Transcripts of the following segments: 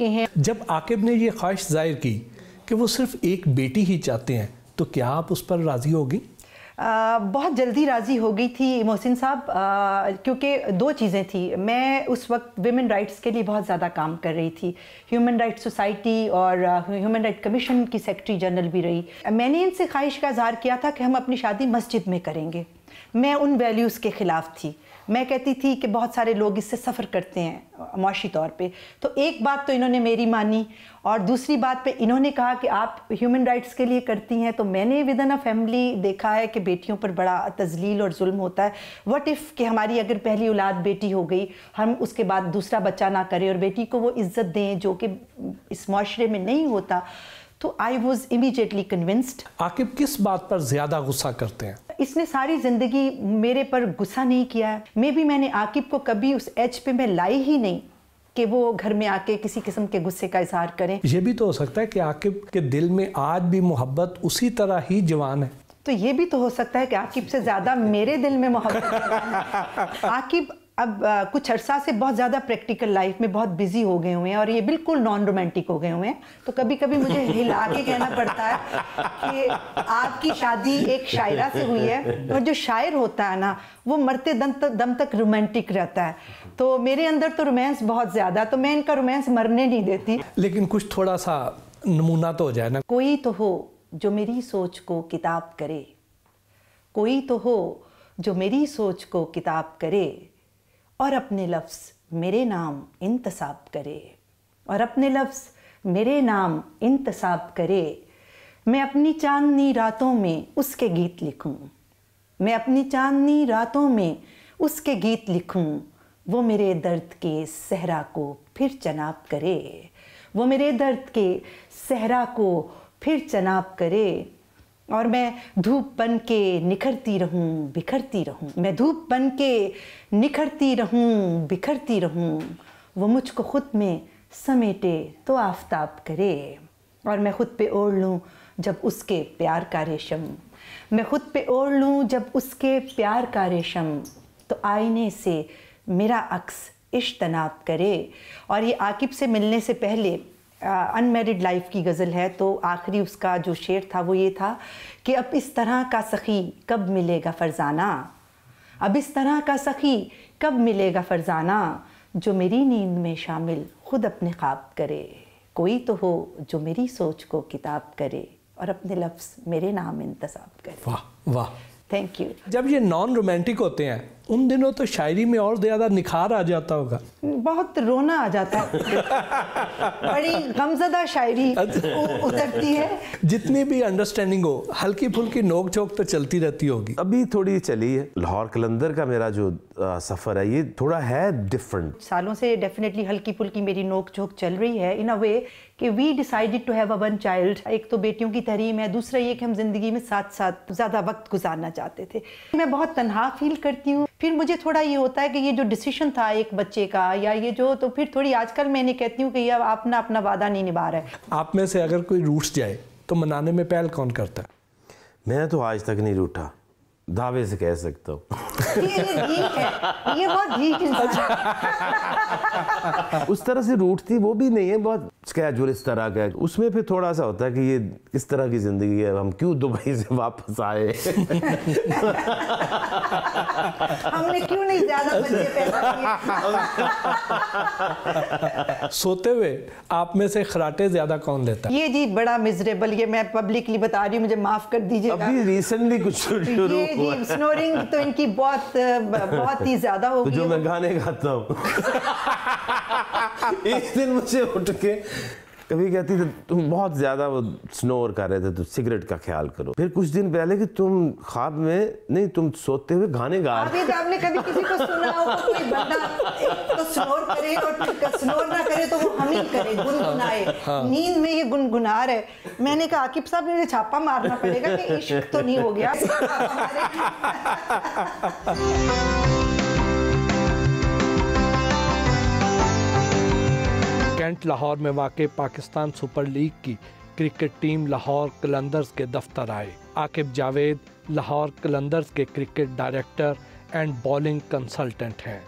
के हैं। जब आकिब ने ये ख्वाहिश जाहिर की कि वो सिर्फ एक बेटी ही चाहते हैं, तो क्या आप उस पर राज़ी होगी? बहुत जल्दी राज़ी हो गई थी मोहसिन साहब, क्योंकि दो चीज़ें थी। मैं उस वक्त विमेन राइट्स के लिए बहुत ज़्यादा काम कर रही थी, ह्यूमन राइट्स सोसाइटी और ह्यूमन राइट कमीशन की सेक्रेटरी जनरल भी रही। मैंने इनसे ख्वाहिश का इज़हार किया था कि हम अपनी शादी मस्जिद में करेंगे। मैं उन वैल्यूज़ के ख़िलाफ़ थी। मैं कहती थी कि बहुत सारे लोग इससे सफ़र करते हैं माशी तौर पे। तो एक बात तो इन्होंने मेरी मानी, और दूसरी बात पे इन्होंने कहा कि आप ह्यूमन राइट्स के लिए करती हैं। तो मैंने विद इन अ फैमिली देखा है कि बेटियों पर बड़ा तजलील और जुल्म होता है। व्हाट इफ़ कि हमारी अगर पहली औलाद बेटी हो गई, हम उसके बाद दूसरा बच्चा ना करें और बेटी को वो इज़्ज़त दें जो कि इस माशरे में नहीं होता। तो I was immediately convinced. Aqib किस बात पर ज़्यादा गुस्सा करते हैं? इसने सारी ज़िंदगी मेरे पर गुस्सा नहीं किया है। मे बी मैंने आकिब को कभी उस एज पे मैं लाई ही नहीं कि वो घर में आके किसी किस्म के गुस्से का इजहार करें। ये भी तो हो सकता है कि आकिब के दिल में आज भी मोहब्बत उसी तरह ही जवान है। तो ये भी तो हो सकता है कि आकिब से ज़्यादा मेरे दिल में मोहब्बत है। आकिब अब कुछ अरसा से बहुत ज़्यादा प्रैक्टिकल लाइफ में बहुत बिजी हो गए हुए हैं और ये बिल्कुल नॉन रोमांटिक हो गए हुए हैं। तो कभी कभी मुझे हिला के कहना पड़ता है कि आपकी शादी एक शायरा से हुई है, और जो शायर होता है ना वो मरते दम तक रोमांटिक रहता है। तो मेरे अंदर तो रोमांस बहुत ज़्यादा, तो मैं इनका रोमांस मरने नहीं देती। लेकिन कुछ थोड़ा सा नमूना तो हो जाए ना। कोई तो हो जो मेरी सोच को किताब करे, कोई तो हो जो मेरी सोच को किताब करे, और अपने लफ्ज़ मेरे नाम इंतसाब करे, और अपने लफ्ज़ मेरे नाम इंतसाब करे। मैं अपनी चांदनी रातों में उसके गीत लिखूं, मैं अपनी चांदनी रातों में उसके गीत लिखूं। वो मेरे दर्द के सहरा को फिर चनाब करे, वो मेरे दर्द के सहरा को फिर चनाब करे। और मैं धूप बन के निखरती रहूं बिखरती रहूं, मैं धूप बन के निखरती रहूं बिखरती रहूं। वो मुझको खुद में समेटे तो आफताब करे, और मैं खुद पे ओढ़ लूं जब उसके प्यार का रेशम, मैं खुद पे ओढ़ लूं जब उसके प्यार का रेशम। तो आईने से मेरा अक्स इश्तनाब करे। और ये आकिब से मिलने से पहले अनमेरिड लाइफ की गज़ल है। तो आखिरी उसका जो शेर था वो ये था कि अब इस तरह का सखी कब मिलेगा फरजाना, अब इस तरह का सखी कब मिलेगा फरजाना, जो मेरी नींद में शामिल खुद अपने ख्वाब करे। कोई तो हो जो मेरी सोच को किताब करे, और अपने लफ्ज़ मेरे नाम इंतसाब करे। वाह वाह, थैंक यू। जब ये नॉन रोमांटिक होते हैं उन दिनों तो शायरी में और ज़्यादा निखार आ जाता होगा। बहुत रोना आ जाता है। बड़ी गमज़दा शायरी उतरती है। जितनी भी अंडरस्टैंडिंग हो, हल्की फुल्की नोक झोंक तो चलती रहती होगी। अभी थोड़ी चली है। लाहौर कलंदर का मेरा जो सफ़र है ये थोड़ा है डिफरेंट। सालों से डेफिनेटली हल्की फुल्की मेरी नोक झोंक चल रही है इन अ वे कि we decided to have a one child. एक तो बेटियों की तहरीम है, दूसरा ये कि हम जिंदगी में साथ साथ ज़्यादा वक्त गुजारना चाहते थे। मैं बहुत तन्हा फील करती हूँ। फिर मुझे थोड़ा ये होता है कि ये जो डिसीजन था एक बच्चे का या ये जो, तो फिर थोड़ी आजकल मैंने कहती हूँ कि ये आप ना अपना वादा नहीं निभा रहा है। आप में से अगर कोई रूठ जाए तो मनाने में पहल कौन करता है? मैं तो आज तक नहीं रूठा, दावे से कह सकता हूँ। ये बहुत ढीठ इंसान है। उस तरह से रूठती वो भी नहीं है, बहुत कैजुअल इस तरह का। उसमें फिर थोड़ा सा होता है कि ये इस तरह की जिंदगी है, हम क्यों दुबई से वापस आए। हमने क्यों नहीं ज्यादा बच्चे पैदा किए। सोते हुए आप में से खराटे ज्यादा कौन लेता है? ये जी बड़ा मिजरेबल, ये मैं पब्लिकली बता रही हूँ, मुझे माफ कर दीजिएगा। अभी रिसेंटली कुछ शुरू हुआ। स्नोरिंग तो इनकी बहुत ही ज्यादा हो गई। तो जो मैं गाने गाता हूँ एक दिन मुझे उठ के कभी कहती थी तुम बहुत ज्यादा वो स्नोर कर रहे थे, तो सिगरेट का ख्याल करो। फिर कुछ दिन पहले कि तुम ख्वाब में नहीं, तुम सोते हुए गाने गा रहे। अभी आपने कभी किसी को सुना हो कोई बंदा तो स्नोर करे और स्नोर ना करे तो वो हमिंग करे, गुनगुनाए। नींद में ये गुनगुना रहे। मैंने कहा आकिब साहब मुझे छापा मारना पड़ेगा कि इश्क तो नहीं हो गया। कैंट लाहौर में वाक़ पाकिस्तान सुपर लीग की क्रिकेट टीम लाहौर कलंदर्स के दफ्तर आए। आकिब जावेद लाहौर कलंदर्स के cricket director and bowling consultant हैं।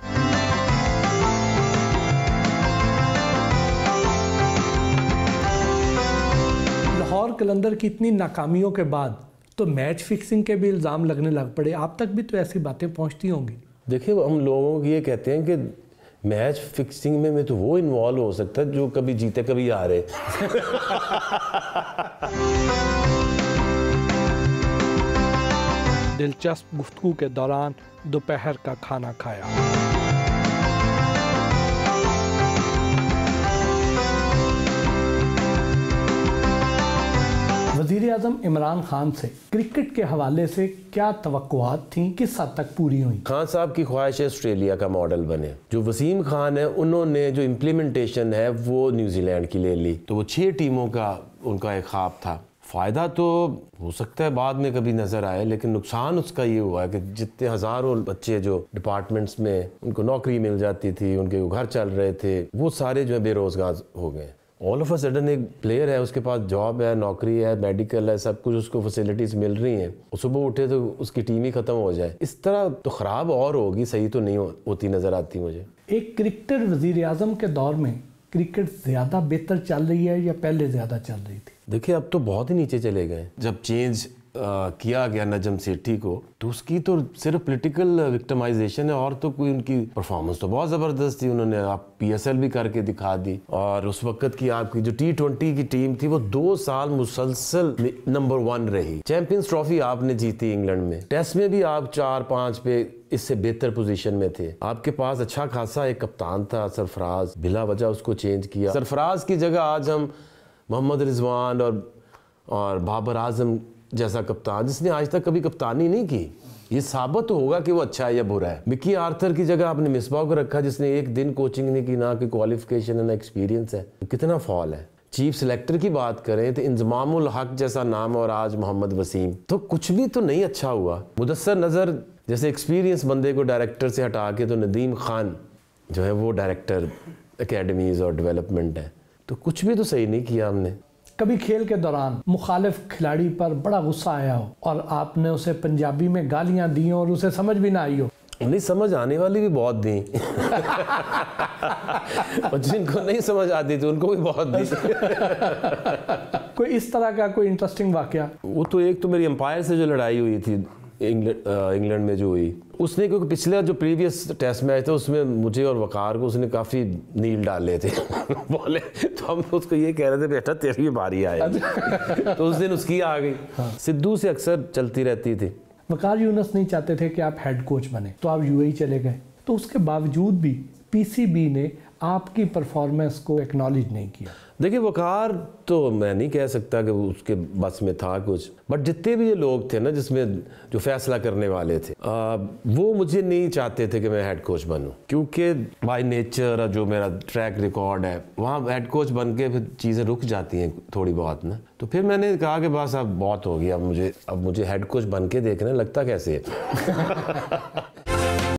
लाहौर कलंदर की इतनी नाकामियों के बाद तो मैच फिक्सिंग के भी इल्ज़ाम लगने लग पड़े। आप तक भी तो ऐसी बातें पहुंचती होंगी। देखिए, हम लोगों को ये कहते हैं कि मैच फिक्सिंग में तो वो इन्वॉल्व हो सकता है जो कभी जीते कभी हारे। दिलचस्प गुफ्तगू के दौरान दोपहर का खाना खाया। वज़ीर आज़म इमरान खान से क्रिकेट के हवाले से क्या तवक्कुआत थी, किस हद तक पूरी हुई? खान साहब की ख्वाहिश है ऑस्ट्रेलिया का मॉडल बने। जो वसीम खान है, उन्होंने जो इम्प्लीमेंटेशन है वो न्यूजीलैंड की ले ली। तो वो 6 टीमों का उनका एक ख्वाब था। फ़ायदा तो हो सकता है बाद में कभी नज़र आए, लेकिन नुकसान उसका ये हुआ कि जितने हज़ारों बच्चे जो डिपार्टमेंट्स में उनको नौकरी मिल जाती थी, उनके घर चल रहे थे, वो सारे जो है बेरोज़गार हो गए। ऑल ऑफ अ सडन एक प्लेयर है, उसके पास जॉब है, नौकरी है, मेडिकल है, सब कुछ उसको फैसिलिटीज़ मिल रही हैं, सुबह उठे तो उसकी टीम ही ख़त्म हो जाए। इस तरह तो ख़राब और होगी, सही तो नहीं होती नज़र आती मुझे। एक क्रिकेटर वज़ीर आज़म के दौर में क्रिकेट ज़्यादा बेहतर चल रही है या पहले ज़्यादा चल रही थी? देखिए, अब तो बहुत ही नीचे चले गए। जब चेंज किया गया नजम सेठी को, तो उसकी तो सिर्फ पॉलिटिकल विक्टिमाइजेशन है, और तो कोई उनकी परफॉर्मेंस तो बहुत ज़बरदस्त थी। उन्होंने आप PSL भी करके दिखा दी, और उस वक्त की आपकी जो T20 की टीम थी वो 2 साल मुसलसल नंबर 1 रही। चैंपियंस ट्रॉफी आपने जीती इंग्लैंड में, टेस्ट में भी आप 4-5 पे इससे बेहतर पोजीशन में थे। आपके पास अच्छा खासा एक कप्तान था सरफराज, बिला वजह उसको चेंज किया। सरफराज की जगह आज हम मोहम्मद रिजवान और बाबर आजम जैसा कप्तान, जिसने आज तक कभी कप्तानी नहीं की, ये साबित होगा कि वो अच्छा है या बुरा है। मिकी आर्थर की जगह आपने मिसबाह को रखा, जिसने एक दिन कोचिंग नहीं की, ना कि क्वालिफिकेशन है ना एक्सपीरियंस है। कितना फॉल है। चीफ सिलेक्टर की बात करें तो इंजमामुल हक जैसा नाम, और आज मोहम्मद वसीम, तो कुछ भी तो नहीं अच्छा हुआ। मुदस्सर नज़र जैसे एक्सपीरियंस बंदे को डायरेक्टर से हटा के तो नदीम खान जो है वो डायरेक्टर एकेडमीज और डेवलपमेंट है, तो कुछ भी तो सही नहीं किया हमने। कभी खेल के दौरान मुखालिफ खिलाड़ी पर बड़ा गुस्सा आया हो और आपने उसे पंजाबी में गालियां दी और उसे समझ भी ना आई हो? नहीं, समझ आने वाली भी बहुत दी। और जिनको नहीं समझ आती थी उनको भी बहुत दी। कोई इस तरह का कोई इंटरेस्टिंग वाकया? वो तो एक तो मेरी एम्पायर से जो लड़ाई हुई थी इंग्लैंड में जो हुई, उसने, क्योंकि पिछले जो प्रीवियस टेस्ट मैच था उसमें मुझे और वकार को उसने काफ़ी नील डाले थे। बोले तो हम उसको ये कह रहे थे बेटा तेरी भी बारी आए। तो उस दिन उसकी आ गई। सिद्धू से अक्सर चलती रहती थी। वकार यूनुस नहीं चाहते थे कि आप हेड कोच बने, तो आप UAE चले गए, तो उसके बावजूद भी PCB ने आपकी परफॉर्मेंस को एक्नॉलेज नहीं किया। देखिए, वकार तो मैं नहीं कह सकता कि उसके बस में था कुछ, बट जितने भी ये लोग थे ना जिसमें जो फैसला करने वाले थे, वो मुझे नहीं चाहते थे कि मैं हेड कोच बनूं, क्योंकि बाय नेचर जो मेरा ट्रैक रिकॉर्ड है वहाँ हेड कोच बन के फिर चीज़ें रुक जाती हैं थोड़ी बहुत ना। तो फिर मैंने कहा कि बस अब बहुत हो गया, अब मुझे हेड कोच बन के देखना लगता कैसे है।